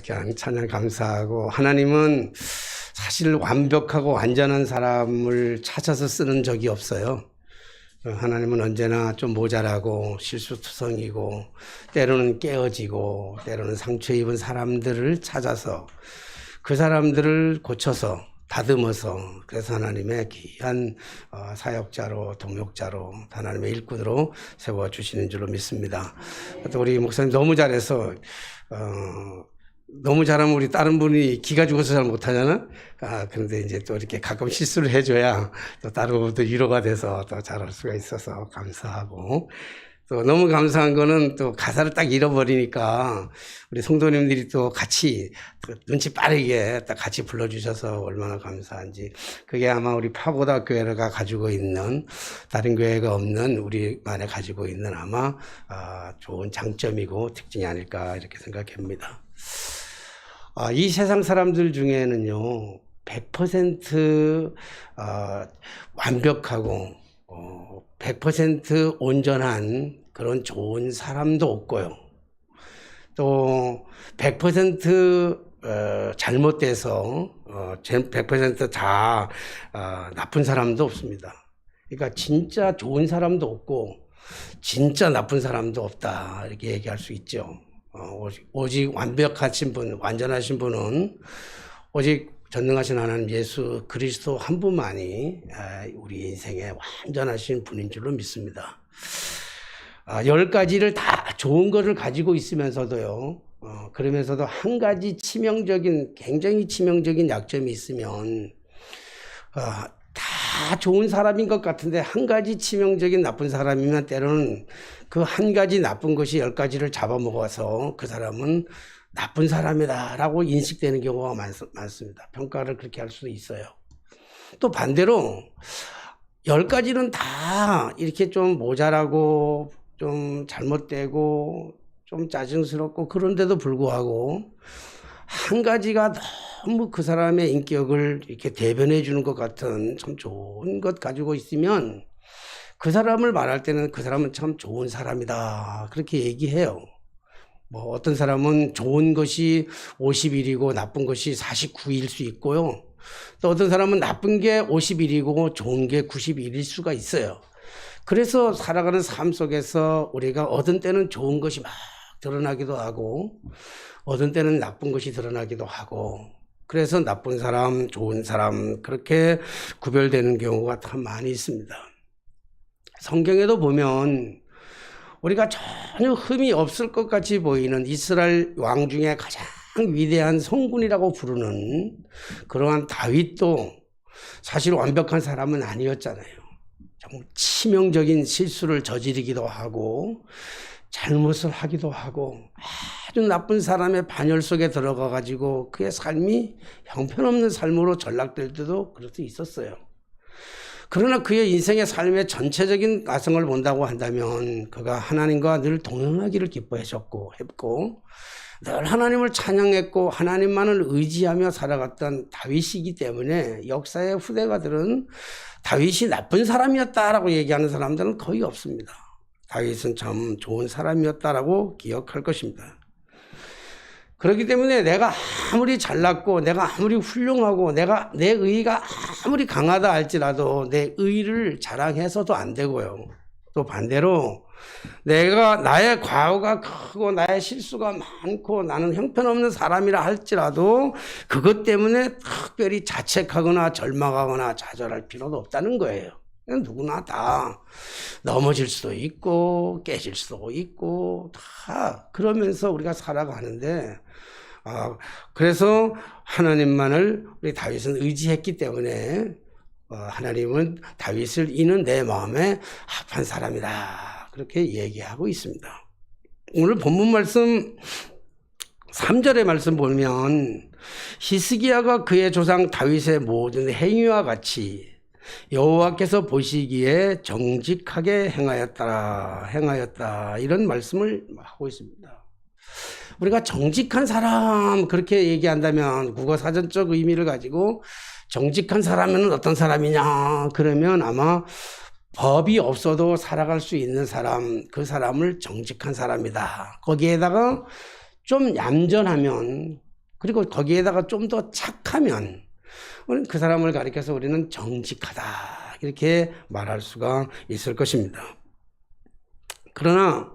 그냥 찬양 감사하고, 하나님은 사실 완벽하고 완전한 사람을 찾아서 쓰는 적이 없어요. 하나님은 언제나 좀 모자라고 실수투성이고 때로는 깨어지고 때로는 상처 입은 사람들을 찾아서 그 사람들을 고쳐서 다듬어서, 그래서 하나님의 귀한 사역자로, 동역자로, 하나님의 일꾼으로 세워주시는 줄로 믿습니다. 또 우리 목사님 너무 잘해서 너무 잘하면 우리 다른 분이 기가 죽어서 잘 못하잖아. 그런데 이제 또 이렇게 가끔 실수를 해줘야 또 다른 분도 위로가 돼서 또 잘할 수가 있어서 감사하고, 또 너무 감사한 거는 또 가사를 딱 잃어버리니까 우리 성도님들이 또 같이 눈치 빠르게 딱 같이 불러주셔서 얼마나 감사한지. 그게 아마 우리 파고다 교회가 가지고 있는, 다른 교회가 없는 우리만에 가지고 있는 아마 좋은 장점이고 특징이 아닐까 이렇게 생각합니다. 이 세상 사람들 중에는요 100% 완벽하고 100% 온전한 그런 좋은 사람도 없고요, 또 100% 잘못돼서 100%다 나쁜 사람도 없습니다. 그러니까 진짜 좋은 사람도 없고 진짜 나쁜 사람도 없다 이렇게 얘기할 수 있죠. 오직 완벽하신 분, 완전하신 분은 오직 전능하신 하나님 예수 그리스도 한 분만이 우리 인생에 완전하신 분인 줄로 믿습니다. 10가지를 다 좋은 것을 가지고 있으면서도요, 그러면서도 한 가지 굉장히 치명적인 약점이 있으면 다 좋은 사람인 것 같은데 한 가지 치명적인 나쁜 사람이면 때로는 그 한 가지 나쁜 것이 10가지를 잡아먹어서 그 사람은 나쁜 사람이다 라고 인식되는 경우가 많습니다. 평가를 그렇게 할 수도 있어요. 또 반대로 10가지는 다 이렇게 좀 모자라고 좀 잘못되고 좀 짜증스럽고 그런데도 불구하고 한 가지가 너무 그 사람의 인격을 이렇게 대변해 주는 것 같은 참 좋은 것 가지고 있으면 그 사람을 말할 때는 그 사람은 참 좋은 사람이다 그렇게 얘기해요. 뭐 어떤 사람은 좋은 것이 50일이고 나쁜 것이 49일 수 있고요, 또 어떤 사람은 나쁜 게 50일이고 좋은 게 91일 수가 있어요. 그래서 살아가는 삶 속에서 우리가 어떤 때는 좋은 것이 막 드러나기도 하고 어떤 때는 나쁜 것이 드러나기도 하고, 그래서 나쁜 사람, 좋은 사람 그렇게 구별되는 경우가 참 많이 있습니다. 성경에도 보면 우리가 전혀 흠이 없을 것 같이 보이는 이스라엘 왕 중에 가장 위대한 성군이라고 부르는 그러한 다윗도 사실 완벽한 사람은 아니었잖아요. 정말 치명적인 실수를 저지르기도 하고 잘못을 하기도 하고 아주 나쁜 사람의 반열 속에 들어가 가지고 그의 삶이 형편없는 삶으로 전락될 때도 그럴 수 있었어요. 그러나 그의 인생의 삶의 전체적인 가성을 본다고 한다면 그가 하나님과 늘 동행하기를 기뻐하셨고 했고 늘 하나님을 찬양했고 하나님만을 의지하며 살아갔던 다윗이기 때문에 역사의 후대가들은 다윗이 나쁜 사람이었다라고 얘기하는 사람들은 거의 없습니다. 다윗은 참 좋은 사람이었다라고 기억할 것입니다. 그렇기 때문에 내가 아무리 잘났고 내가 아무리 훌륭하고 내 의의가 아무리 강하다 할지라도 내 의의를 자랑해서도 안 되고요, 또 반대로 나의 과오가 크고 나의 실수가 많고 나는 형편없는 사람이라 할지라도 그것 때문에 특별히 자책하거나 절망하거나 좌절할 필요도 없다는 거예요. 누구나 다 넘어질 수도 있고 깨질 수도 있고 다 그러면서 우리가 살아가는데, 그래서 하나님만을 우리 다윗은 의지했기 때문에 하나님은 다윗을 이는 내 마음에 합한 사람이다 그렇게 얘기하고 있습니다. 오늘 본문 말씀 3절의 말씀 보면 히스기야가 그의 조상 다윗의 모든 행위와 같이 여호와께서 보시기에 정직하게 행하였다 이런 말씀을 하고 있습니다. 우리가 정직한 사람 그렇게 얘기한다면 국어사전적 의미를 가지고 정직한 사람은 어떤 사람이냐 그러면 아마 법이 없어도 살아갈 수 있는 사람, 그 사람을 정직한 사람이다. 거기에다가 좀 얌전하면, 그리고 거기에다가 좀 더 착하면 우리는 그 사람을 가리켜서 우리는 정직하다 이렇게 말할 수가 있을 것입니다. 그러나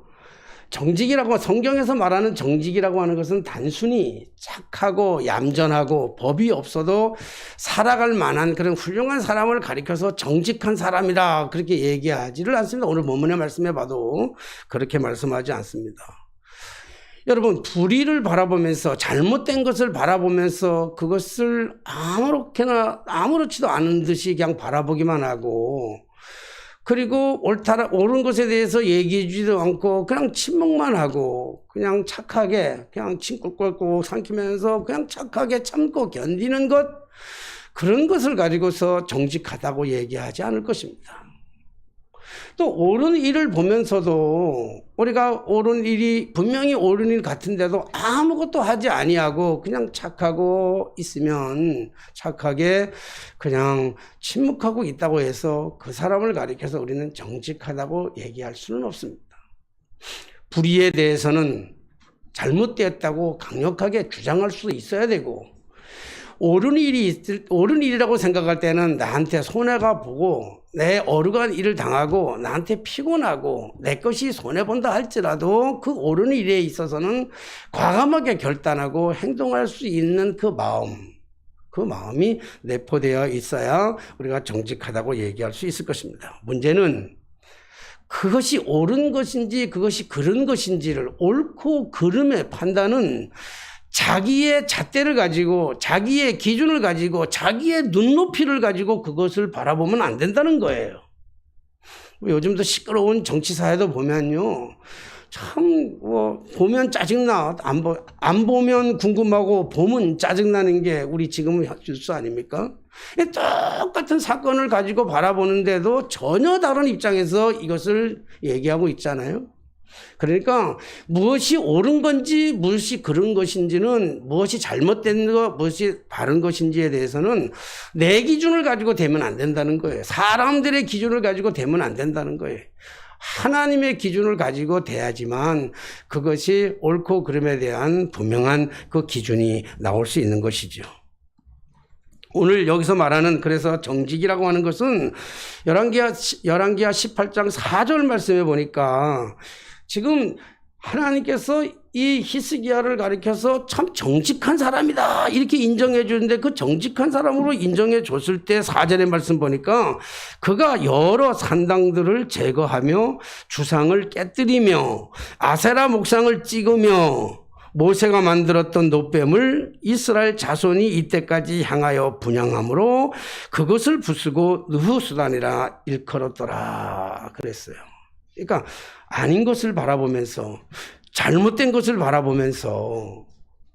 정직이라고, 성경에서 말하는 정직이라고 하는 것은 단순히 착하고 얌전하고 법이 없어도 살아갈 만한 그런 훌륭한 사람을 가리켜서 정직한 사람이다 그렇게 얘기하지를 않습니다. 오늘 본문의 말씀해 봐도 그렇게 말씀하지 않습니다. 여러분, 불의를 바라보면서, 잘못된 것을 바라보면서 그것을 아무렇지도 않은 듯이 그냥 바라보기만 하고, 그리고 옳은 것에 대해서 얘기해 주지도 않고 그냥 침묵만 하고 그냥 착하게 그냥 침 꿀꿀꿀 삼키면서 그냥 착하게 참고 견디는 것, 그런 것을 가지고서 정직하다고 얘기하지 않을 것입니다. 또 옳은 일을 보면서도 우리가 옳은 일이 분명히 옳은 일 같은데도 아무것도 하지 아니하고 그냥 착하고 있으면, 착하게 그냥 침묵하고 있다고 해서 그 사람을 가리켜서 우리는 정직하다고 얘기할 수는 없습니다. 불의에 대해서는 잘못되었다고 강력하게 주장할 수 있어야 되고, 옳은 일이라고 생각할 때는 나한테 손해가 보고 내 어루간 일을 당하고 나한테 피곤하고 내 것이 손해본다 할지라도 그 옳은 일에 있어서는 과감하게 결단하고 행동할 수 있는 그 마음이 내포되어 있어야 우리가 정직하다고 얘기할 수 있을 것입니다. 문제는 그것이 옳은 것인지 그것이 그른 것인지를, 옳고 그름의 판단은 자기의 잣대를 가지고, 자기의 기준을 가지고, 자기의 눈높이를 가지고 그것을 바라보면 안 된다는 거예요. 요즘도 시끄러운 정치사회도 보면요, 참 보면 짜증나. 안 보면 궁금하고 보면 짜증나는 게 우리 지금 뉴스 아닙니까? 똑같은 사건을 가지고 바라보는데도 전혀 다른 입장에서 이것을 얘기하고 있잖아요. 그러니까 무엇이 옳은 건지 무엇이 그른 것인지는, 무엇이 잘못된 것, 무엇이 바른 것인지에 대해서는 내 기준을 가지고 대면 안 된다는 거예요. 사람들의 기준을 가지고 대면 안 된다는 거예요. 하나님의 기준을 가지고 대야지만 그것이 옳고 그름에 대한 분명한 그 기준이 나올 수 있는 것이죠. 오늘 여기서 말하는, 그래서 정직이라고 하는 것은 열왕기하 18장 4절 말씀에 보니까 지금 하나님께서 이 히스기야를 가리켜서 참 정직한 사람이다 이렇게 인정해 주는데, 그 정직한 사람으로 인정해 줬을 때 4절의 말씀 보니까 그가 여러 산당들을 제거하며 주상을 깨뜨리며 아세라 목상을 찍으며 모세가 만들었던 놋뱀을 이스라엘 자손이 이때까지 향하여 분향함으로 그것을 부수고 느후수단이라 일컬었더라 그랬어요. 그러니까 아닌 것을 바라보면서, 잘못된 것을 바라보면서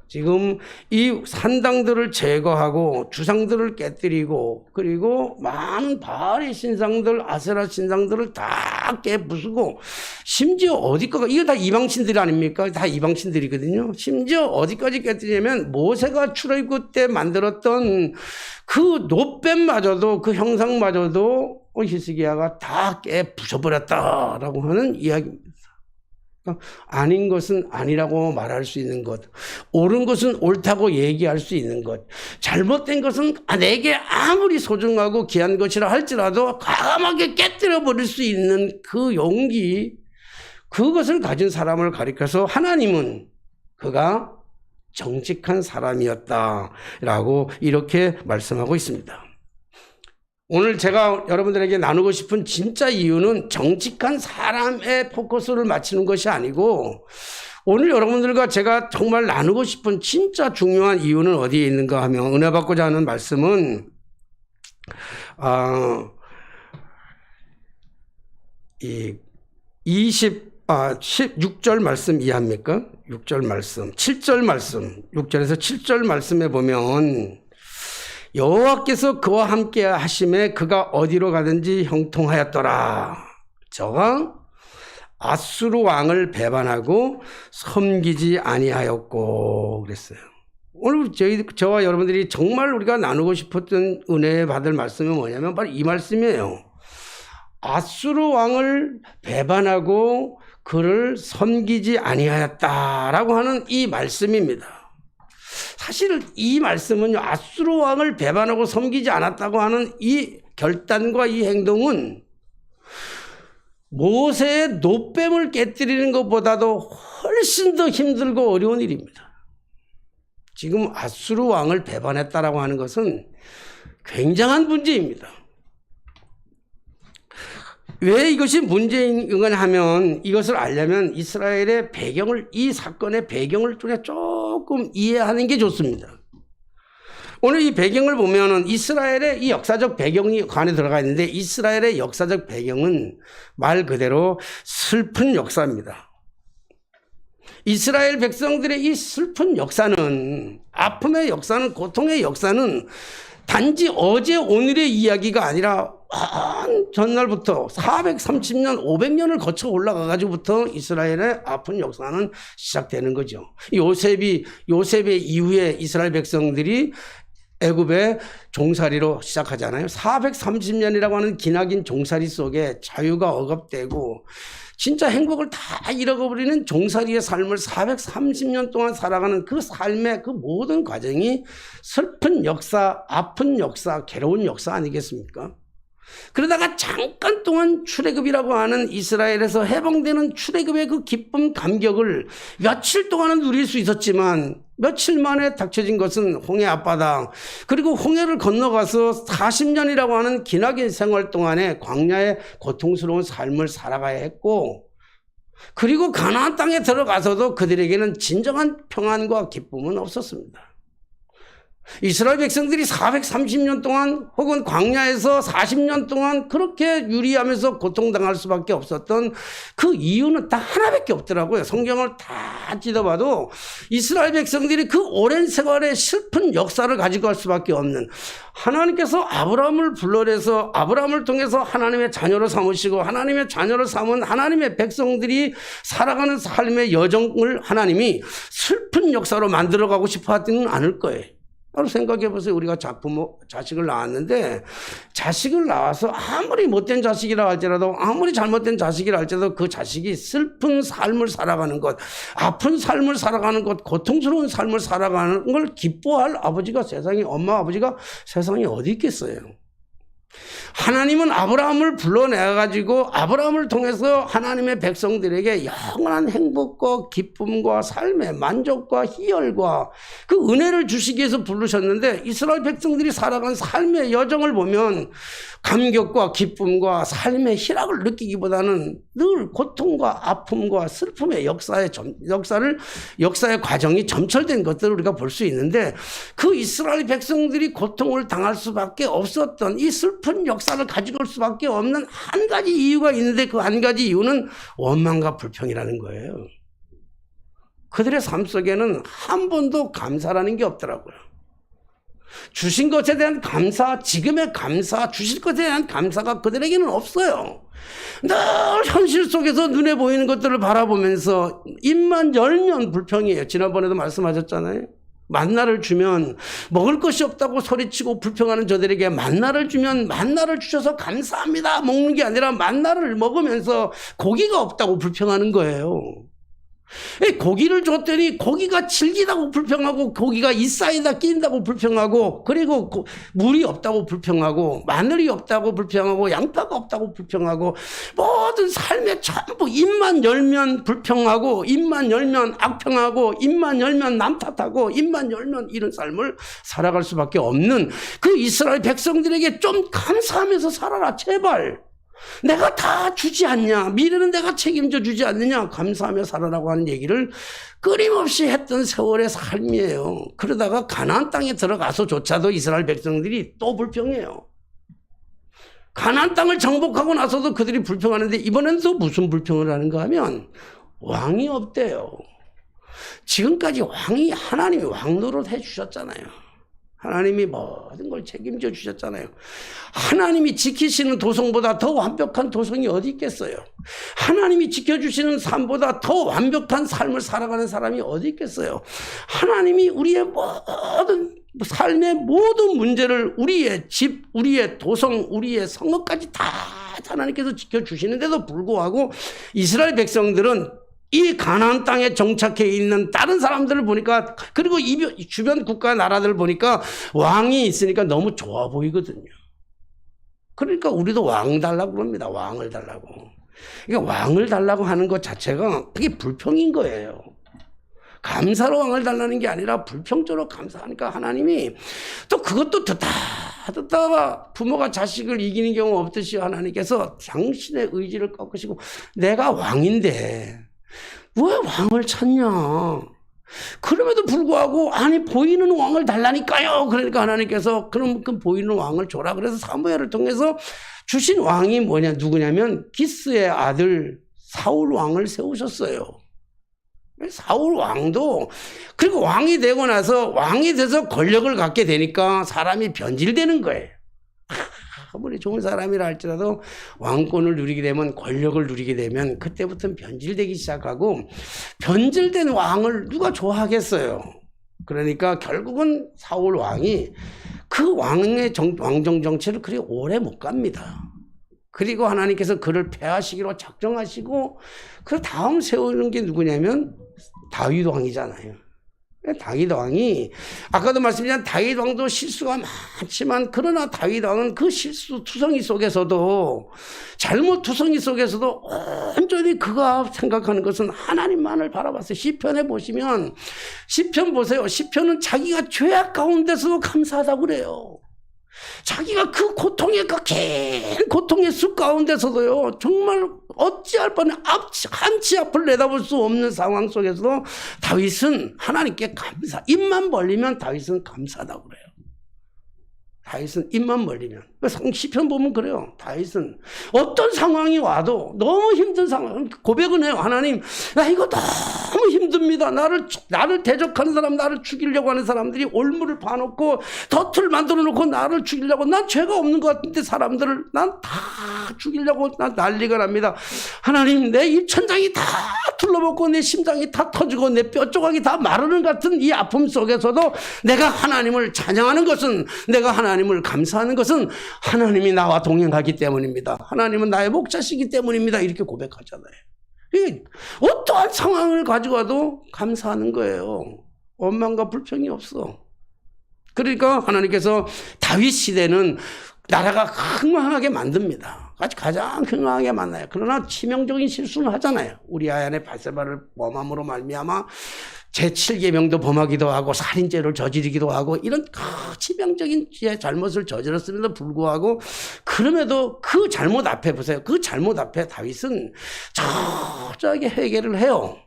지금 이 산당들을 제거하고 주상들을 깨뜨리고, 그리고 많은 바알의 신상들, 아세라 신상들을 다 깨부수고, 심지어 어디까지, 이거 다 이방신들 아닙니까? 다 이방신들이거든요. 심지어 어디까지 깨뜨리냐면 모세가 출애굽 때 만들었던 그 놋뱀마저도, 그 형상마저도 히스기야가 다 깨부숴버렸다라고 하는 이야기입니다. 아닌 것은 아니라고 말할 수 있는 것, 옳은 것은 옳다고 얘기할 수 있는 것, 잘못된 것은 내게 아무리 소중하고 귀한 것이라 할지라도 과감하게 깨뜨려 버릴 수 있는 그 용기, 그것을 가진 사람을 가리켜서 하나님은 그가 정직한 사람이었다라고 이렇게 말씀하고 있습니다. 오늘 제가 여러분들에게 나누고 싶은 진짜 이유는 정직한 사람의 포커스를 맞추는 것이 아니고, 오늘 여러분들과 제가 정말 나누고 싶은 진짜 중요한 이유는 어디에 있는가 하면, 은혜 받고자 하는 말씀은 16절 말씀 이해합니까? 6절 말씀, 7절 말씀, 6절에서 7절 말씀에 보면 여호와께서 그와 함께 하심에 그가 어디로 가든지 형통하였더라. 저가 아수르 왕을 배반하고 섬기지 아니하였고 그랬어요. 오늘 저와 여러분들이 정말 우리가 나누고 싶었던 은혜 받을 말씀이 뭐냐면 바로 이 말씀이에요. 아수르 왕을 배반하고 그를 섬기지 아니하였다라고 하는 이 말씀입니다. 사실 이 말씀은 아수르 왕을 배반하고 섬기지 않았다고 하는 이 결단과 이 행동은 모세의 노뱀을 깨뜨리는 것보다도 훨씬 더 힘들고 어려운 일입니다. 지금 아수르 왕을 배반했다라고 하는 것은 굉장한 문제입니다. 왜 이것이 문제인 거냐 하면 이것을 알려면 이스라엘의 배경을, 이 사건의 배경을 우리가 조금 이해하는 게 좋습니다. 오늘 이 배경을 보면은 이스라엘의 이 역사적 배경이 관에 들어가 있는데 이스라엘의 역사적 배경은 말 그대로 슬픈 역사입니다. 이스라엘 백성들의 이 슬픈 역사는, 아픔의 역사는, 고통의 역사는 단지 어제 오늘의 이야기가 아니라 전날부터 430년, 500년을 거쳐 올라가가지고부터 이스라엘의 아픈 역사는 시작되는 거죠. 요셉의 이후에 이스라엘 백성들이 애굽의 종살이로 시작하잖아요. 430년이라고 하는 기나긴 종살이 속에 자유가 억압되고 진짜 행복을 다 잃어버리는 종살이의 삶을 430년 동안 살아가는 그 삶의 그 모든 과정이 슬픈 역사, 아픈 역사, 괴로운 역사 아니겠습니까? 그러다가 잠깐 동안 출애굽이라고 하는 이스라엘에서 해방되는 출애굽의 그 기쁨, 감격을 며칠 동안은 누릴 수 있었지만 며칠 만에 닥쳐진 것은 홍해 앞바다, 그리고 홍해를 건너가서 40년이라고 하는 기나긴 생활 동안에 광야의 고통스러운 삶을 살아가야 했고, 그리고 가나안 땅에 들어가서도 그들에게는 진정한 평안과 기쁨은 없었습니다. 이스라엘 백성들이 430년 동안 혹은 광야에서 40년 동안 그렇게 유리하면서 고통당할 수밖에 없었던 그 이유는 딱 하나밖에 없더라고요. 성경을 다 찢어봐도 이스라엘 백성들이 그 오랜 세월의 슬픈 역사를 가지고 갈 수밖에 없는, 하나님께서 아브라함을 불러내서 아브라함을 통해서 하나님의 자녀로 삼으시고 하나님의 자녀로 삼은 하나님의 백성들이 살아가는 삶의 여정을 하나님이 슬픈 역사로 만들어가고 싶어 하지는 않을 거예요. 바로 생각해 보세요. 우리가 자식을 낳았는데 자식을 낳아서 아무리 못된 자식이라 할지라도, 아무리 잘못된 자식이라 할지라도 그 자식이 슬픈 삶을 살아가는 것, 아픈 삶을 살아가는 것, 고통스러운 삶을 살아가는 걸 기뻐할 아버지가 엄마 아버지가 세상에 어디 있겠어요. 하나님은 아브라함을 불러내가지고 아브라함을 통해서 하나님의 백성들에게 영원한 행복과 기쁨과 삶의 만족과 희열과 그 은혜를 주시기 위해서 부르셨는데, 이스라엘 백성들이 살아간 삶의 여정을 보면 감격과 기쁨과 삶의 희락을 느끼기보다는 늘 고통과 아픔과 슬픔의 역사의 과정이 점철된 것들을 우리가 볼 수 있는데, 그 이스라엘 백성들이 고통을 당할 수밖에 없었던 이 슬픈 역사를 가지고 올 수밖에 없는 한 가지 이유가 있는데, 그 한 가지 이유는 원망과 불평이라는 거예요. 그들의 삶 속에는 한 번도 감사라는 게 없더라고요. 주신 것에 대한 감사, 지금의 감사, 주실 것에 대한 감사가 그들에게는 없어요. 늘 현실 속에서 눈에 보이는 것들을 바라보면서 입만 열면 불평이에요. 지난번에도 말씀하셨잖아요. 만나를 주면 먹을 것이 없다고 소리치고 불평하는 저들에게 만나를 주면 만나를 주셔서 감사합니다 먹는 게 아니라 만나를 먹으면서 고기가 없다고 불평하는 거예요. 고기를 줬더니 고기가 질기다고 불평하고, 고기가 이 사이다 끼인다고 불평하고, 그리고 물이 없다고 불평하고, 마늘이 없다고 불평하고, 양파가 없다고 불평하고, 모든 삶에 전부 입만 열면 불평하고, 입만 열면 악평하고, 입만 열면 남 탓하고, 입만 열면 이런 삶을 살아갈 수밖에 없는 그 이스라엘 백성들에게 좀 감사하면서 살아라 제발. 내가 다 주지 않냐, 미래는 내가 책임져 주지 않느냐, 감사하며 살아라고 하는 얘기를 끊임없이 했던 세월의 삶이에요. 그러다가 가나안 땅에 들어가서조차도 이스라엘 백성들이 또 불평해요. 가나안 땅을 정복하고 나서도 그들이 불평하는데, 이번엔 또 무슨 불평을 하는가 하면 왕이 없대요. 지금까지 하나님이 왕 노릇 해주셨잖아요. 하나님이 모든 걸 책임져 주셨잖아요. 하나님이 지키시는 도성보다 더 완벽한 도성이 어디 있겠어요? 하나님이 지켜주시는 삶보다 더 완벽한 삶을 살아가는 사람이 어디 있겠어요? 하나님이 우리의 모든 삶의 모든 문제를, 우리의 집, 우리의 도성, 우리의 성읍까지 다 하나님께서 지켜주시는데도 불구하고 이스라엘 백성들은 이 가나안 땅에 정착해 있는 다른 사람들을 보니까, 그리고 이 주변 국가 나라들을 보니까 왕이 있으니까 너무 좋아 보이거든요. 그러니까 우리도 왕 달라고 그럽니다. 왕을 달라고. 그러니까 왕을 달라고 하는 것 자체가 그게 불평인 거예요. 감사로 왕을 달라는 게 아니라 불평적으로 감사하니까 하나님이 또 그것도 듣다가 부모가 자식을 이기는 경우 없듯이 하나님께서 당신의 의지를 꺾으시고, 내가 왕인데 왜 왕을 찾냐. 그럼에도 불구하고 아니 보이는 왕을 달라니까요. 그러니까 하나님께서 그럼 그 보이는 왕을 줘라. 그래서 사무엘을 통해서 주신 왕이 누구냐면 기스의 아들 사울 왕을 세우셨어요. 사울 왕도, 그리고 왕이 되고 나서 왕이 돼서 권력을 갖게 되니까 사람이 변질되는 거예요. 아무리 좋은 사람이라 할지라도 왕권을 누리게 되면, 권력을 누리게 되면 그때부터는 변질되기 시작하고, 변질된 왕을 누가 좋아하겠어요. 그러니까 결국은 사울 왕이 그 왕의 왕정 정치를 그리 오래 못 갑니다. 그리고 하나님께서 그를 폐하시기로 작정하시고 그 다음 세우는 게 누구냐면 다윗 왕이잖아요. 다윗 왕이, 아까도 말씀드린 다윗 왕도 실수가 많지만, 그러나 다윗 왕은 그 실수 투성이 속에서도, 잘못 투성이 속에서도 온전히 그가 생각하는 것은 하나님만을 바라봤어요. 시편에 보시면, 시편 보세요. 시편은 자기가 죄악 가운데서도 감사하다고 그래요. 자기가 그 고통의, 그 긴 고통의 숲 가운데서도요, 정말 어찌할 뻔 한치 앞을 내다볼 수 없는 상황 속에서도 다윗은 하나님께 입만 벌리면 다윗은 감사하다고 그래요. 다윗은 입만 벌리면. 시편 보면 그래요. 다윗은 어떤 상황이 와도, 너무 힘든 상황, 고백은 해요. 하나님, 나 이거 너무 힘듭니다. 나를 대적하는 사람, 나를 죽이려고 하는 사람들이 올무를 봐놓고 덫을 만들어 놓고 나를 죽이려고, 난 죄가 없는 것 같은데 사람들을 난 다 죽이려고 난 난리가 납니다. 하나님, 내 입천장이 다 둘러먹고 내 심장이 다 터지고 내 뼈조각이 다 마르는 같은 이 아픔 속에서도 내가 하나님을 찬양하는 것은, 내가 하나님을 감사하는 것은 하나님이 나와 동행하기 때문입니다. 하나님은 나의 목자시기 때문입니다. 이렇게 고백하잖아요. 어떠한 상황을 가지고 와도 감사하는 거예요. 원망과 불평이 없어. 그러니까 하나님께서 다윗 시대는 나라가 흥왕하게 만듭니다. 가장 흥왕하게 만나요. 그러나 치명적인 실수는 하잖아요. 우리아의 아내 밧세바를 범함으로 말미암아 제7계명도 범하기도 하고 살인죄를 저지르기도 하고, 이런 치명적인 잘못을 저질렀음에도 불구하고, 그럼에도 그 잘못 앞에 보세요. 그 잘못 앞에 다윗은 철저하게 해결을 해요.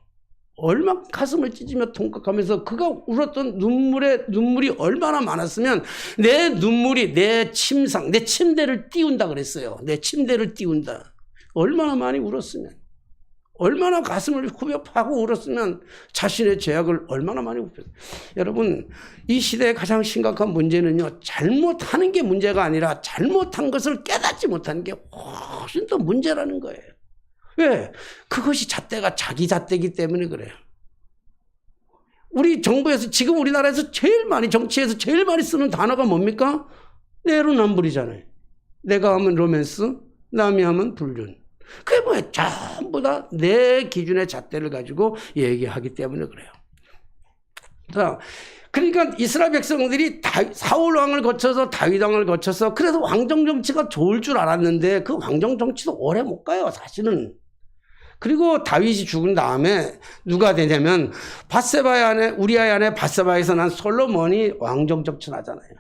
얼마나 가슴을 찢으며 통곡하면서 그가 울었던 눈물이 얼마나 많았으면, 내 눈물이 내 침상, 내 침대를 띄운다 그랬어요. 내 침대를 띄운다. 얼마나 많이 울었으면, 얼마나 가슴을 후벼 파고 울었으면, 자신의 죄악을 얼마나 많이 울었어요. 여러분, 이 시대의 가장 심각한 문제는요, 잘못하는 게 문제가 아니라 잘못한 것을 깨닫지 못하는 게 훨씬 더 문제라는 거예요. 왜? 그것이 잣대가 자기 잣대이기 때문에 그래요. 우리 정부에서, 지금 우리나라에서 정치에서 제일 많이 쓰는 단어가 뭡니까? 내로남불이잖아요. 내가 하면 로맨스, 남이 하면 불륜. 그게 뭐예요? 전부 다 내 기준의 잣대를 가지고 얘기하기 때문에 그래요. 자, 그러니까 이스라엘 백성들이 사울 왕을 거쳐서 다윗 왕을 거쳐서, 그래서 왕정 정치가 좋을 줄 알았는데 그 왕정 정치도 오래 못 가요, 사실은. 그리고 다윗이 죽은 다음에 누가 되냐면, 밧세바의 아내, 우리아의 아내 밧세바에서 난 솔로몬이 왕정 정치를 하잖아요.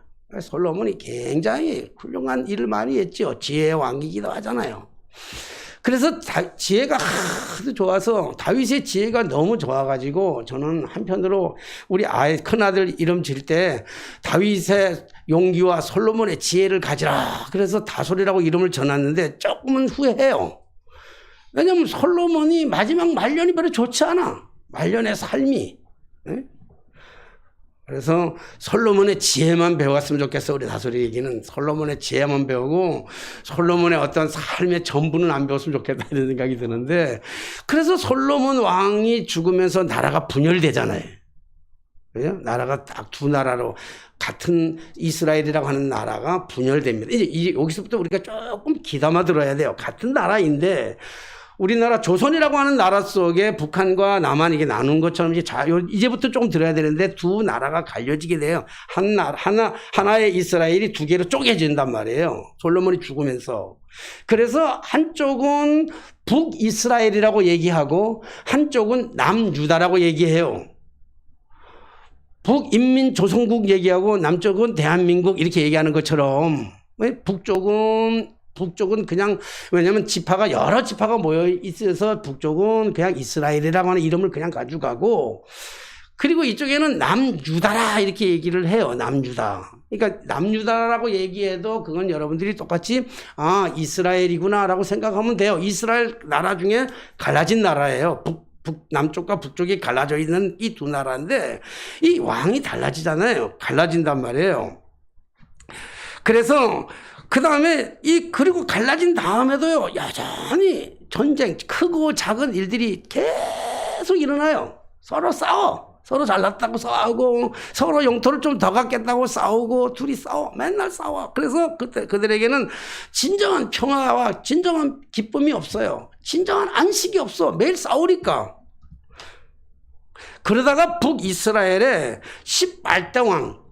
솔로몬이 굉장히 훌륭한 일을 많이 했죠. 지혜의 왕이기도 하잖아요. 그래서 지혜가 하도 좋아서, 다윗의 지혜가 너무 좋아가지고, 저는 한편으로 우리 큰아들 이름 지을 때 다윗의 용기와 솔로몬의 지혜를 가지라, 그래서 다솔이라고 이름을 전했는데 조금은 후회해요. 왜냐하면 솔로몬이 마지막 말년이 별로 좋지 않아. 말년의 삶이. 그래서 솔로몬의 지혜만 배웠으면 좋겠어. 우리 다솔이 얘기는 솔로몬의 지혜만 배우고 솔로몬의 어떤 삶의 전부는 안 배웠으면 좋겠다, 이런 생각이 드는데, 그래서 솔로몬 왕이 죽으면서 나라가 분열되잖아요. 그죠? 나라가 딱 두 나라로 같은 이스라엘이라고 하는 나라가 분열됩니다. 이제 여기서부터 우리가 조금 귀담아 들어야 돼요. 같은 나라인데 우리나라 조선이라고 하는 나라 속에 북한과 남한 이게 나눈 것처럼 이제부터 조금 들어야 되는데 두 나라가 갈려지게 돼요. 하나의 이스라엘이 두 개로 쪼개진단 말이에요. 솔로몬이 죽으면서. 그래서 한쪽은 북이스라엘이라고 얘기하고 한쪽은 남유다라고 얘기해요. 북인민조선국 얘기하고 남쪽은 대한민국 이렇게 얘기하는 것처럼 북쪽은 그냥 왜냐하면 지파가 여러 지파가 모여 있어서 북쪽은 그냥 이스라엘이라고 하는 이름을 그냥 가져가고 그리고 이쪽에는 남유다라 이렇게 얘기를 해요. 남유다. 그러니까 남유다라고 얘기해도 그건 여러분들이 똑같이 이스라엘이구나라고 생각하면 돼요. 이스라엘 나라 중에 갈라진 나라예요. 남쪽과 북쪽이 갈라져 있는 이 두 나라인데 이 왕이 달라지잖아요. 갈라진단 말이에요. 그래서 그 다음에 그리고 갈라진 다음에도요, 여전히 전쟁, 크고 작은 일들이 계속 일어나요. 서로 싸워. 서로 잘났다고 싸우고, 서로 영토를 좀 더 갖겠다고 싸우고, 둘이 싸워. 맨날 싸워. 그래서 그들에게는 진정한 평화와 진정한 기쁨이 없어요. 진정한 안식이 없어. 매일 싸우니까. 그러다가 북이스라엘의 18대 왕,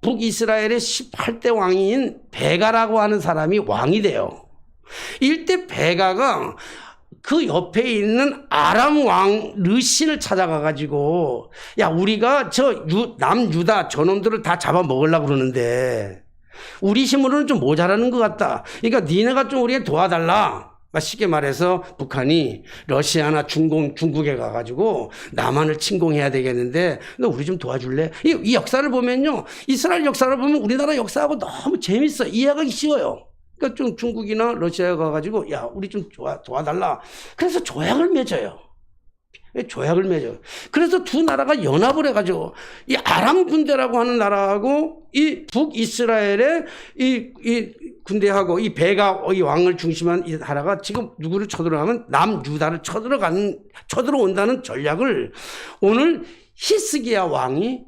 북이스라엘의 18대 왕인 베가라고 하는 사람이 왕이 돼요. 이때 베가가 그 옆에 있는 아람 왕 르신을 찾아가가지고 야 우리가 남유다 저놈들을 다 잡아먹으려고 그러는데 우리 힘으로는 좀 모자라는 것 같다. 그러니까 니네가 좀 우리에 도와달라. 쉽게 말해서 북한이 러시아나 중국에 가가지고 남한을 침공해야 되겠는데 너 우리 좀 도와줄래? 이 역사를 보면요. 이스라엘 역사를 보면 우리나라 역사하고 너무 재밌어. 이해하기 쉬워요. 그러니까 좀 중국이나 러시아에 가가지고 야 우리 좀 도와달라. 그래서 조약을 맺어요. 조약을 맺어요. 그래서 두 나라가 연합을 해가지고 이 아람 군대라고 하는 나라하고 이 북이스라엘의 이 군대하고 이 베가 이 왕을 중심한 이 나라가 지금 누구를 쳐들어가면 남유다를 쳐들어온다는 전략을 오늘 히스기야 왕이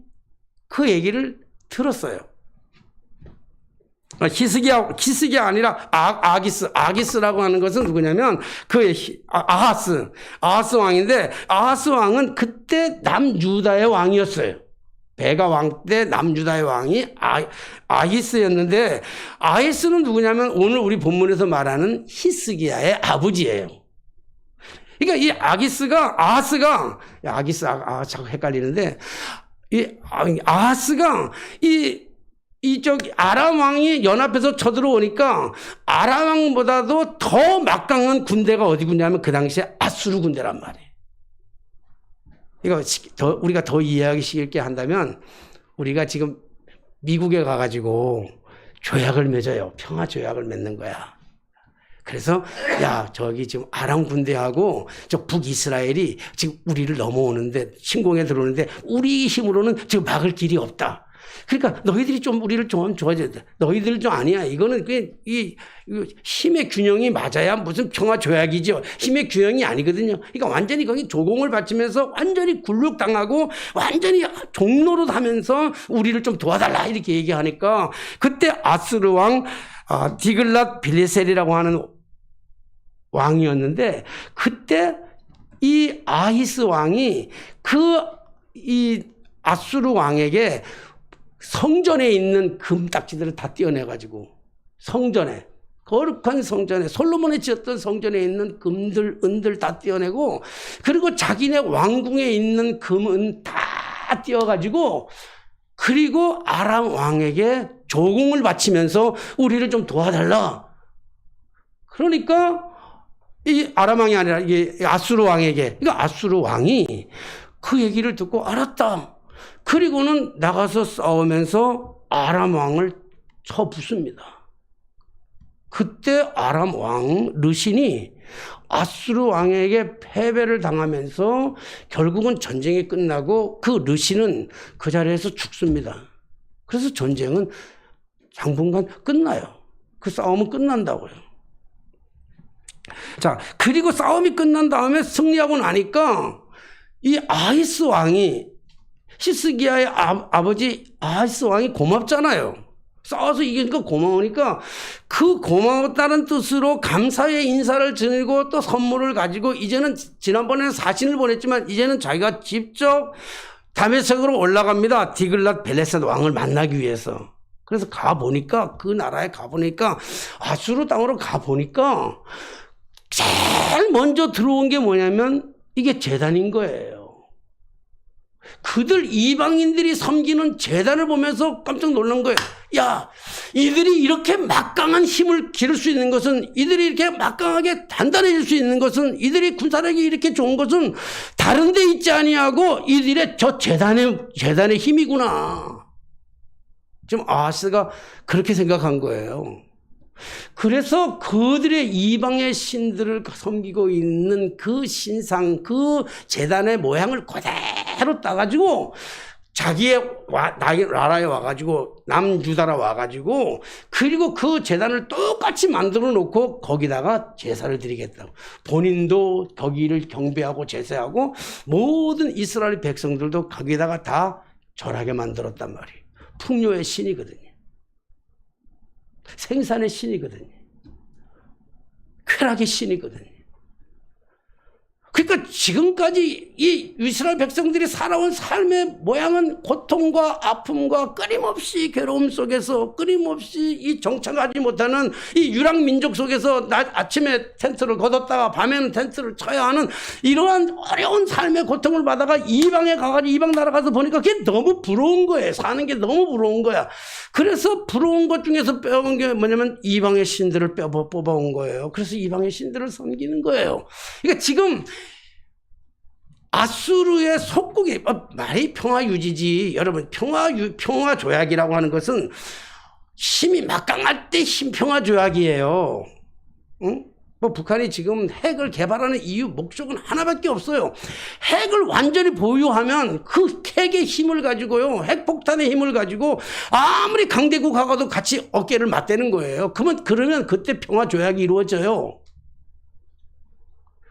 그 얘기를 들었어요. 히스기야 아니라 아기스라고 하는 것은 누구냐면 아하스 왕인데 아하스 왕은 그때 남유다의 왕이었어요. 베가 왕 때 남유다의 왕이 아히스였는데 아히스는 누구냐면 오늘 우리 본문에서 말하는 히스기야의 아버지예요. 그러니까 이 아하스가 자꾸 헷갈리는데 아하스가 이쪽 아람 왕이 연합해서 쳐들어오니까 아람 왕보다도 더 막강한 군대가 어디군냐면 그 당시에 아수르 군대란 말이에요. 이거 우리가 더 이해하기 쉽게 한다면 우리가 지금 미국에 가가지고 조약을 맺어요. 평화 조약을 맺는 거야. 그래서 야 저기 지금 아람 군대하고 저 북이스라엘이 지금 우리를 넘어오는데 침공에 들어오는데 우리 힘으로는 지금 막을 길이 없다. 그러니까 너희들이 좀 우리를 좀 도와줘야 돼. 너희들 좀 아니야. 이거는 이 힘의 균형이 맞아야 무슨 평화 조약이죠. 힘의 균형이 아니거든요. 그러니까 완전히 거기 조공을 바치면서 완전히 굴욕당하고 완전히 종로로 하면서 우리를 좀 도와달라 이렇게 얘기하니까 그때 아수르 왕 디글랏 빌레셀이라고 하는 왕이었는데 그때 이 아히스 왕이 이 아수르 왕에게 성전에 있는 금딱지들을 다 떼어내가지고 성전에 거룩한 성전에 솔로몬이 지었던 성전에 있는 금들 은들 다 떼어내고 그리고 자기네 왕궁에 있는 금은 다 떼어가지고 그리고 아람 왕에게 조공을 바치면서 우리를 좀 도와달라. 그러니까 이 아람 왕이 아니라 이게 아수르 왕에게 그러니까 아수르 왕이 그 얘기를 듣고 알았다. 그리고는 나가서 싸우면서 아람 왕을 쳐붓습니다. 그때 아람 왕 르신이 아수르 왕에게 패배를 당하면서 결국은 전쟁이 끝나고 그 르신은 그 자리에서 죽습니다. 그래서 전쟁은 당분간 끝나요. 그 싸움은 끝난다고요. 자, 그리고 싸움이 끝난 다음에 승리하고 나니까 이 아히스 왕이 히스기야의 아버지 아하스 왕이 고맙잖아요. 싸워서 이기니까 고마우니까 그 고마웠다는 뜻으로 감사의 인사를 전하고 또 선물을 가지고 이제는 지난번에는 사신을 보냈지만 이제는 자기가 직접 다메섹으로 올라갑니다. 디글랏 벨레셋 왕을 만나기 위해서. 그래서 가보니까 그 나라에 가보니까 아수르 땅으로 가보니까 제일 먼저 들어온 게 뭐냐면 이게 제단인 거예요. 그들 이방인들이 섬기는 제단을 보면서 깜짝 놀란 거예요. 야, 이들이 이렇게 막강한 힘을 기를 수 있는 것은, 이들이 이렇게 막강하게 단단해질 수 있는 것은, 이들이 군사력이 이렇게 좋은 것은 다른 데 있지 아니하고 이들의 저 제단의 힘이구나. 지금 아하스가 그렇게 생각한 거예요. 그래서 그들의 이방의 신들을 섬기고 있는 그 신상, 그 제단의 모양을 그대로 따가지고 자기의 나라에 와가지고 남유다라 와가지고 그리고 그 제단을 똑같이 만들어 놓고 거기다가 제사를 드리겠다고. 본인도 거기를 경배하고 제사하고 모든 이스라엘 백성들도 거기다가 다 절하게 만들었단 말이에요. 풍요의 신이거든요. 생산의 신이거든요. 쾌락의 신이거든요. 그러니까 지금까지 이 이스라엘 백성들이 살아온 삶의 모양은 고통과 아픔과 끊임없이 괴로움 속에서 끊임없이 이 정착하지 못하는 이 유랑민족 속에서 아침에 텐트를 걷었다가 밤에는 텐트를 쳐야 하는 이러한 어려운 삶의 고통을 받아가 이방에 가가지고 이방 나라 가서 보니까 그게 너무 부러운 거예요. 사는 게 너무 부러운 거야. 그래서 부러운 것 중에서 빼온 게 뭐냐면 이방의 신들을 뽑아온 거예요. 그래서 이방의 신들을 섬기는 거예요. 그러니까 지금 아수르의 속국이 말이 평화유지지. 여러분 평화조약이라고 하는 것은 힘이 막강할 때 힘평화조약이에요. 응? 뭐 북한이 지금 핵을 개발하는 이유 목적은 하나밖에 없어요. 핵을 완전히 보유하면 그 핵의 힘을 가지고요, 핵폭탄의 힘을 가지고 아무리 강대국 하고도 같이 어깨를 맞대는 거예요. 그러면 그때 평화조약이 이루어져요.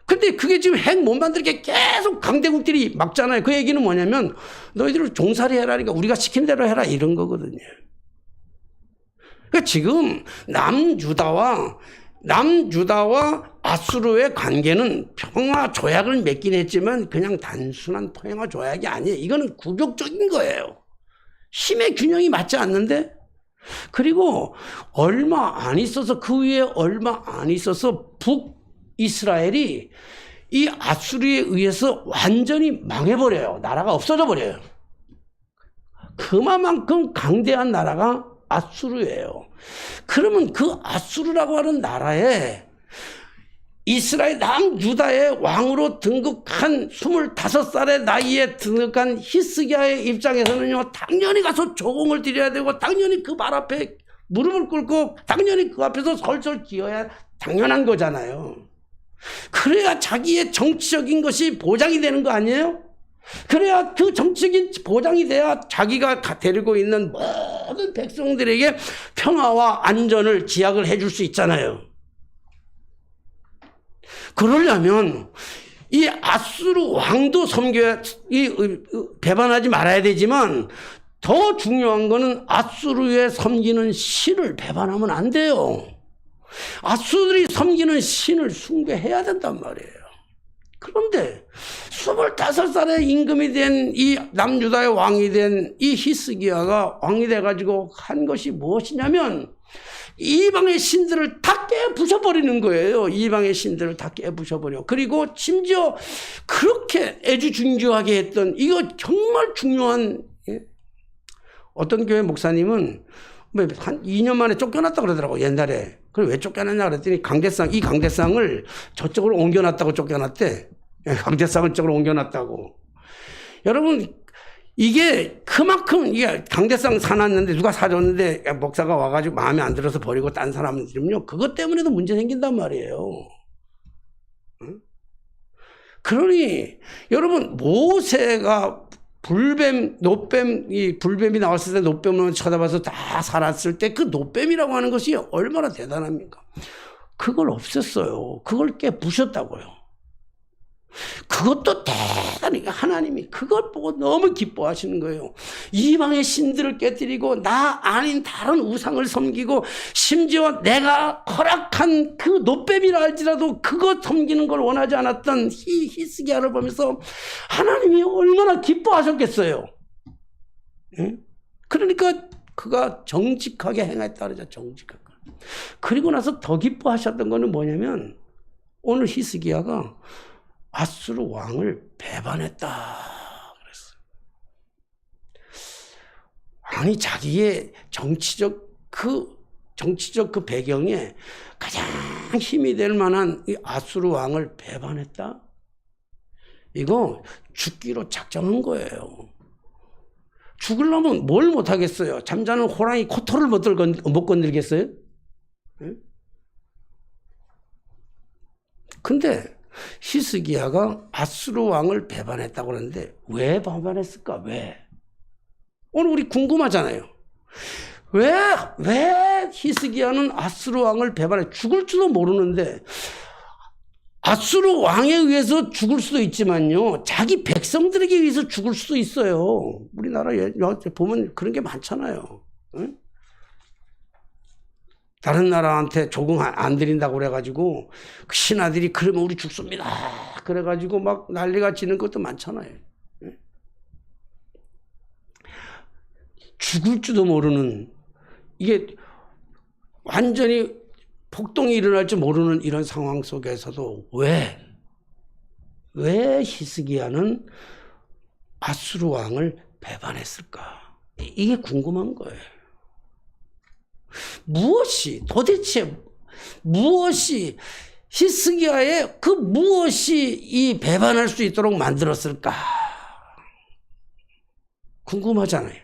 근데 그게 지금 핵 못 만들게 계속 강대국들이 막잖아요. 그 얘기는 뭐냐면 너희들 종살이 해라니까 우리가 시킨 대로 해라 이런 거거든요. 그러니까 지금 남유다와 아수르의 관계는 평화 조약을 맺긴 했지만 그냥 단순한 평화 조약이 아니에요. 이거는 굴욕적인 거예요. 힘의 균형이 맞지 않는데. 그리고 얼마 안 있어서 북이스라엘이 이 아수르에 의해서 완전히 망해버려요. 나라가 없어져 버려요. 그만큼 강대한 나라가 아수르예요. 그러면 그 아수르라고 하는 나라에 이스라엘 남유다의 왕으로 등극한 25살의 나이에 등극한 히스기야의 입장에서는요, 당연히 가서 조공을 드려야 되고 당연히 그 발 앞에 무릎을 꿇고 당연히 그 앞에서 설설 기어야 당연한 거잖아요. 그래야 자기의 정치적인 것이 보장이 되는 거 아니에요? 그래야 그 정치적인 보장이 돼야 자기가 데리고 있는 모든 백성들에게 평화와 안전을 지약을 해줄 수 있잖아요. 그러려면 이 아수르 왕도 배반하지 말아야 되지만 더 중요한 거는 아수르에 섬기는 신을 배반하면 안 돼요. 아수르들이 섬기는 신을 숭배해야 된단 말이에요. 그런데 25살의 임금이 된 이 남유다의 왕이 된 이 히스기야가 왕이 돼가지고 한 것이 무엇이냐면 이방의 신들을 다 깨부셔버리는 거예요. 이방의 신들을 다 깨부셔버려. 그리고 심지어 그렇게 애주중주하게 했던 이거 정말 중요한, 어떤 교회 목사님은 한 2년 만에 쫓겨났다 그러더라고, 옛날에. 그래, 왜 쫓겨났냐 그랬더니 이 강대상을 저쪽으로 옮겨놨다고 쫓겨났대. 강대상을 저쪽으로 옮겨놨다고. 여러분, 이게 그만큼, 이게 강대상 사놨는데 누가 사줬는데 목사가 와가지고 마음에 안 들어서 버리고 딴 사람들은요, 그것 때문에도 문제 생긴단 말이에요. 응? 그러니, 여러분, 모세가 불뱀이 나왔을 때 노뱀을 쳐다봐서 다 살았을 때 그 노뱀이라고 하는 것이 얼마나 대단합니까? 그걸 없앴어요. 그걸 깨부셨다고요. 그것도 대단히 하나님이 그걸 보고 너무 기뻐하시는 거예요. 이방의 신들을 깨뜨리고 나 아닌 다른 우상을 섬기고 심지어 내가 허락한 그 노뱀이라 할지라도 그거 섬기는 걸 원하지 않았던 히스기야를 보면서 하나님이 얼마나 기뻐하셨겠어요. 응? 그러니까 그가 정직하게 행했다 그러죠. 정직하게. 그리고 나서 더 기뻐하셨던 거는 뭐냐면 오늘 히스기야가 아수르 왕을 배반했다 그랬어요. 왕이 자기의 정치적 그 배경에 가장 힘이 될 만한 이 아수르 왕을 배반했다. 이거 죽기로 작정한 거예요. 죽으려면 뭘 못하겠어요? 잠자는 호랑이 코털을 못 건들겠어요? 응? 근데 히스기야가 아수르 왕을 배반했다고 그러는데 왜 배반했을까? 왜? 오늘 우리 궁금하잖아요. 왜 히스기야는 아수르 왕을 배반해? 죽을 줄도 모르는데 아수르 왕에 의해서 죽을 수도 있지만요. 자기 백성들에게 의해서 죽을 수도 있어요. 우리나라에 보면 그런 게 많잖아요. 응? 다른 나라한테 조공 안 드린다고 그래가지고 그 신하들이 그러면 우리 죽습니다. 그래가지고 막 난리가 치는 것도 많잖아요. 응? 죽을 줄도 모르는 이게 완전히 폭동이 일어날 줄 모르는 이런 상황 속에서도 왜 히스기야는 아수르 왕을 배반했을까? 이게 궁금한 거예요. 도대체 무엇이 히스기야의 그 무엇이 이 배반할 수 있도록 만들었을까? 궁금하잖아요.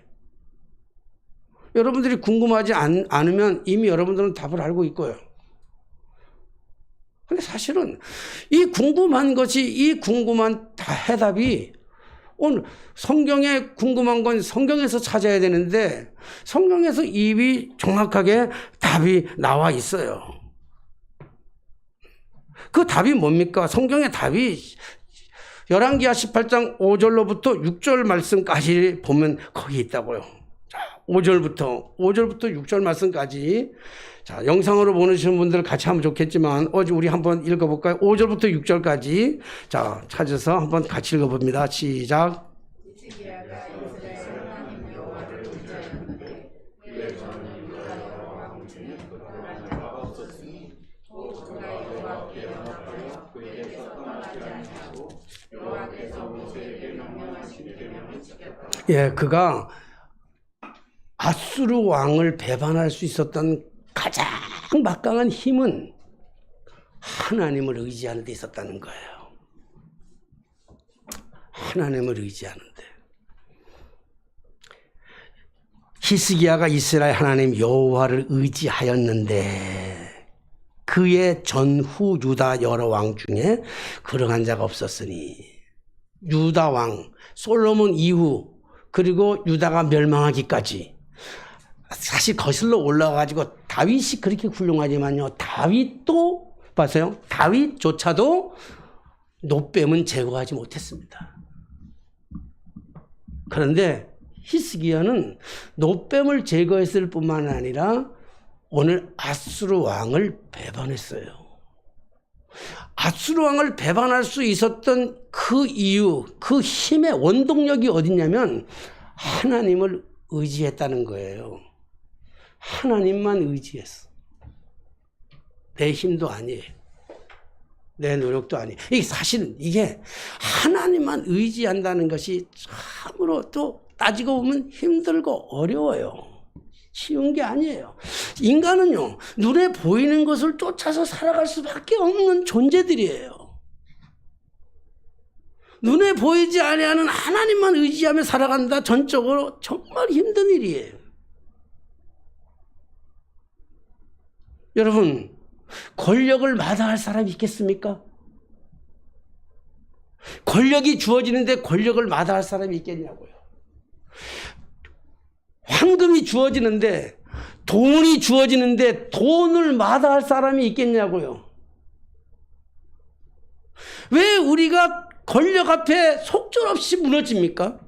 여러분들이 궁금하지 않으면 이미 여러분들은 답을 알고 있고요. 근데 사실은 이 궁금한 해답이 오늘 성경에 궁금한 건 성경에서 찾아야 되는데 성경에서 이미 정확하게 답이 나와 있어요. 그 답이 뭡니까? 성경의 답이 열왕기하 18장 5절로부터 6절 말씀까지 보면 거기 있다고요. 자, 5절부터 6절 말씀까지. 자, 영상으로 보내주시는 분들 같이 하면 좋겠지만 어제 우리 한번 읽어볼까요? 5절부터 6절까지. 자, 찾아서 한번 같이 읽어봅니다. 시작. 예, 그가 아수르 왕을 배반할 수 있었던 가장 막강한 힘은 하나님을 의지하는 데 있었다는 거예요. 하나님을 의지하는데. 히스기야가 이스라엘 하나님 여호와를 의지하였는데 그의 전후 유다 여러 왕 중에 그러한 자가 없었으니 유다 왕 솔로몬 이후 그리고 유다가 멸망하기까지 사실 거슬러 올라가가지고 다윗이 그렇게 훌륭하지만요. 다윗도 봤어요? 다윗조차도 노뱀은 제거하지 못했습니다. 그런데 히스기야는 노뱀을 제거했을 뿐만 아니라 오늘 아수르 왕을 배반했어요. 아수르 왕을 배반할 수 있었던 그 이유, 그 힘의 원동력이 어디냐면 하나님을 의지했다는 거예요. 하나님만 의지했어. 내 힘도 아니에요. 내 노력도 아니에요. 사실은 이게 하나님만 의지한다는 것이 참으로 또 따지고 보면 힘들고 어려워요. 쉬운 게 아니에요. 인간은요, 눈에 보이는 것을 쫓아서 살아갈 수밖에 없는 존재들이에요. 눈에 보이지 아니하는 하나님만 의지하며 살아간다. 전적으로 정말 힘든 일이에요. 여러분, 권력을 마다할 사람이 있겠습니까? 권력이 주어지는데 권력을 마다할 사람이 있겠냐고요. 황금이 주어지는데 돈이 주어지는데 돈을 마다할 사람이 있겠냐고요. 왜 우리가 권력 앞에 속절없이 무너집니까?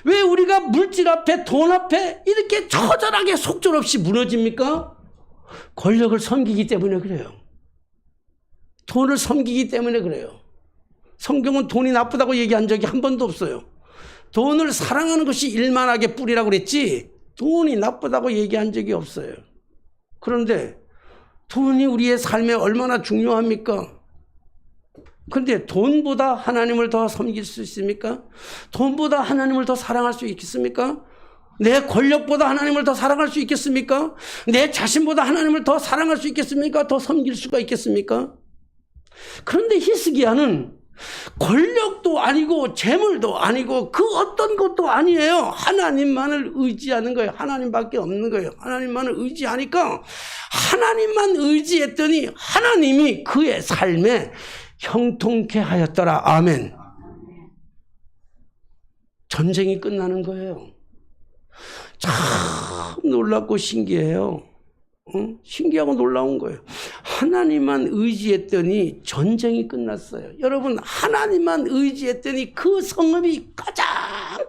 왜 우리가 물질 앞에, 돈 앞에 이렇게 처절하게 속절없이 무너집니까? 권력을 섬기기 때문에 그래요. 돈을 섬기기 때문에 그래요. 성경은 돈이 나쁘다고 얘기한 적이 한 번도 없어요. 돈을 사랑하는 것이 일만하게 뿌리라고 그랬지 돈이 나쁘다고 얘기한 적이 없어요. 그런데 돈이 우리의 삶에 얼마나 중요합니까? 그런데 돈보다 하나님을 더 섬길 수 있습니까? 돈보다 하나님을 더 사랑할 수 있겠습니까? 내 권력보다 하나님을 더 사랑할 수 있겠습니까? 내 자신보다 하나님을 더 사랑할 수 있겠습니까? 더 섬길 수가 있겠습니까? 그런데 히스기야는 권력도 아니고 재물도 아니고 그 어떤 것도 아니에요. 하나님만을 의지하는 거예요. 하나님밖에 없는 거예요. 하나님만을 의지하니까 하나님만 의지했더니 하나님이 그의 삶에 형통케 하였더라. 아멘. 전쟁이 끝나는 거예요. 참 놀랍고 신기해요. 신기하고 놀라운 거예요. 하나님만 의지했더니 전쟁이 끝났어요. 여러분, 하나님만 의지했더니 그 성읍이 가장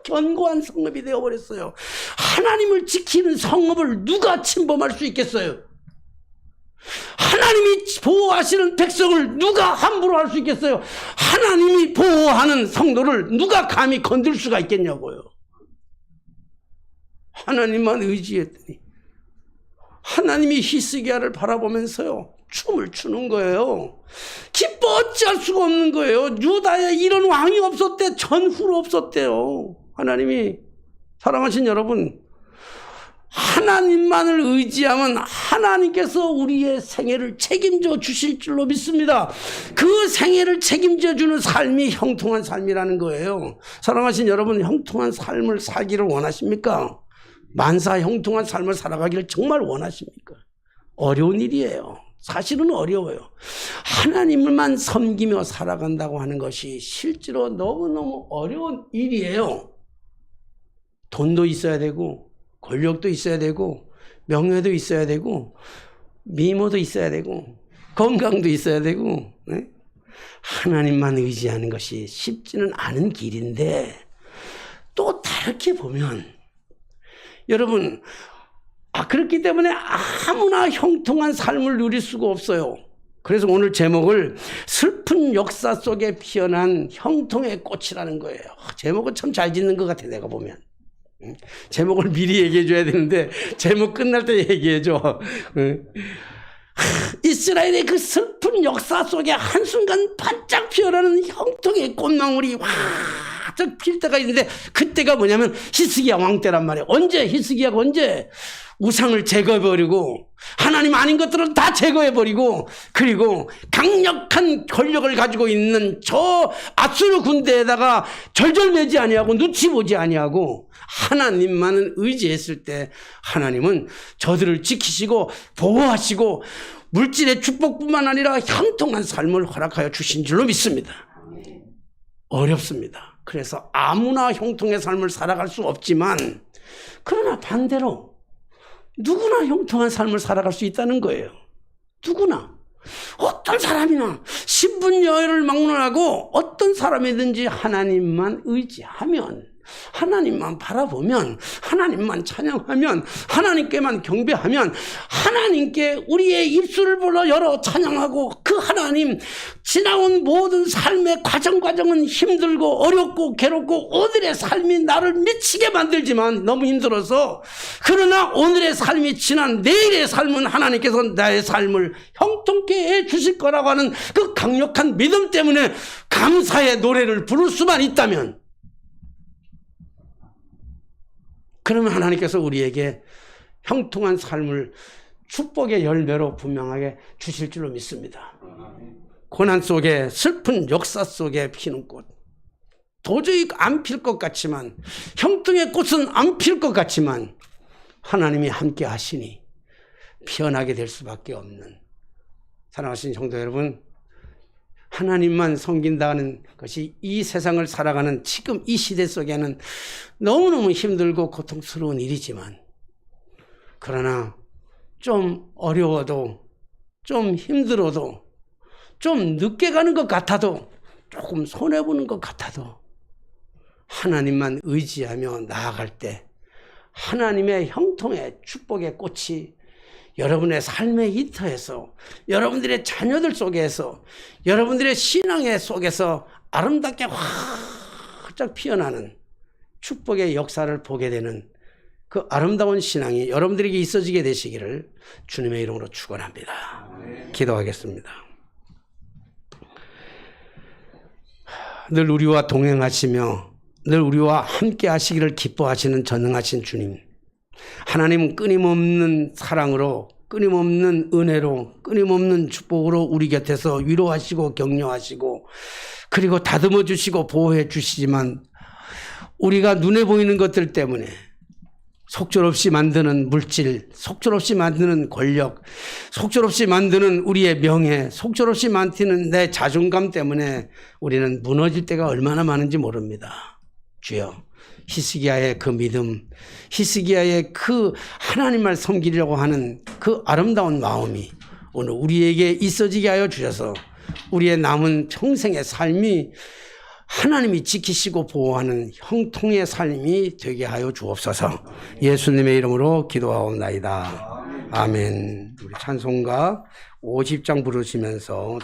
견고한 성읍이 되어버렸어요. 하나님을 지키는 성읍을 누가 침범할 수 있겠어요? 하나님이 보호하시는 백성을 누가 함부로 할 수 있겠어요? 하나님이 보호하는 성도를 누가 감히 건들 수가 있겠냐고요. 하나님만 의지했더니 하나님이 히스기야를 바라보면서요 춤을 추는 거예요. 기뻐 어찌할 수가 없는 거예요. 유다에 이런 왕이 없었대. 전후로 없었대요. 하나님이, 사랑하신 여러분, 하나님만을 의지하면 하나님께서 우리의 생애를 책임져 주실 줄로 믿습니다. 그 생애를 책임져 주는 삶이 형통한 삶이라는 거예요. 사랑하신 여러분, 형통한 삶을 살기를 원하십니까? 만사 형통한 삶을 살아가기를 정말 원하십니까? 어려운 일이에요. 사실은 어려워요. 하나님을만 섬기며 살아간다고 하는 것이 실제로 너무너무 어려운 일이에요. 돈도 있어야 되고 권력도 있어야 되고 명예도 있어야 되고 미모도 있어야 되고 건강도 있어야 되고, 네? 하나님만 의지하는 것이 쉽지는 않은 길인데 또 다르게 보면 여러분, 그렇기 때문에 아무나 형통한 삶을 누릴 수가 없어요. 그래서 오늘 제목을 슬픈 역사 속에 피어난 형통의 꽃이라는 거예요. 제목은 참 잘 짓는 것 같아, 내가 보면. 제목을 미리 얘기해 줘야 되는데 제목 끝날 때 얘기해 줘. 이스라엘의 그 슬픈 역사 속에 한순간 반짝 피어나는 형통의 꽃망울이 저 필 때가 있는데 그때가 뭐냐면 히스기야 왕 때란 말이에요. 언제? 히스기야가 언제? 우상을 제거해버리고 하나님 아닌 것들은 다 제거해버리고 그리고 강력한 권력을 가지고 있는 저 아수르 군대에다가 절절매지 아니하고 눈치 보지 아니하고 하나님만은 의지했을 때 하나님은 저들을 지키시고 보호하시고 물질의 축복뿐만 아니라 형통한 삶을 허락하여 주신 줄로 믿습니다. 어렵습니다. 그래서 아무나 형통의 삶을 살아갈 수 없지만 그러나 반대로 누구나 형통한 삶을 살아갈 수 있다는 거예요. 누구나. 어떤 사람이나 신분여유를 막론하고 어떤 사람이든지 하나님만 의지하면 하나님만 바라보면 하나님만 찬양하면 하나님께만 경배하면 하나님께 우리의 입술을 불러 열어 찬양하고 그 하나님 지나온 모든 삶의 과정은 힘들고 어렵고 괴롭고 오늘의 삶이 나를 미치게 만들지만 너무 힘들어서 그러나 오늘의 삶이 지난 내일의 삶은 하나님께서 나의 삶을 형통케 해 주실 거라고 하는 그 강력한 믿음 때문에 감사의 노래를 부를 수만 있다면 그러면 하나님께서 우리에게 형통한 삶을 축복의 열매로 분명하게 주실 줄로 믿습니다. 고난 속에 슬픈 역사 속에 피는 꽃 도저히 안 필 것 같지만 형통의 꽃은 안 필 것 같지만 하나님이 함께 하시니 피어나게 될 수밖에 없는 사랑하신 성도 여러분, 하나님만 섬긴다는 것이 이 세상을 살아가는 지금 이 시대 속에는 너무너무 힘들고 고통스러운 일이지만 그러나 좀 어려워도 좀 힘들어도 좀 늦게 가는 것 같아도, 조금 손해보는 것 같아도 하나님만 의지하며 나아갈 때 하나님의 형통의 축복의 꽃이 여러분의 삶의 일터에서, 여러분들의 자녀들 속에서, 여러분들의 신앙의 속에서 아름답게 활짝 피어나는 축복의 역사를 보게 되는 그 아름다운 신앙이 여러분들에게 있어지게 되시기를 주님의 이름으로 축원합니다. 기도하겠습니다. 늘 우리와 동행하시며 늘 우리와 함께 하시기를 기뻐하시는 전능하신 주님, 하나님은 끊임없는 사랑으로, 끊임없는 은혜로, 끊임없는 축복으로 우리 곁에서 위로하시고 격려하시고 그리고 다듬어 주시고 보호해 주시지만, 우리가 눈에 보이는 것들 때문에 속절없이 만드는 물질, 속절없이 만드는 권력, 속절없이 만드는 우리의 명예, 속절없이 만드는 내 자존감 때문에 우리는 무너질 때가 얼마나 많은지 모릅니다. 주여, 히스기야의 그 믿음, 히스기야의 그 하나님을 섬기려고 하는 그 아름다운 마음이 오늘 우리에게 있어지게 하여 주셔서 우리의 남은 평생의 삶이 하나님이 지키시고 보호하는 형통의 삶이 되게 하여 주옵소서. 예수님의 이름으로 기도하옵나이다. 아멘. 우리 찬송가 50장 부르시면서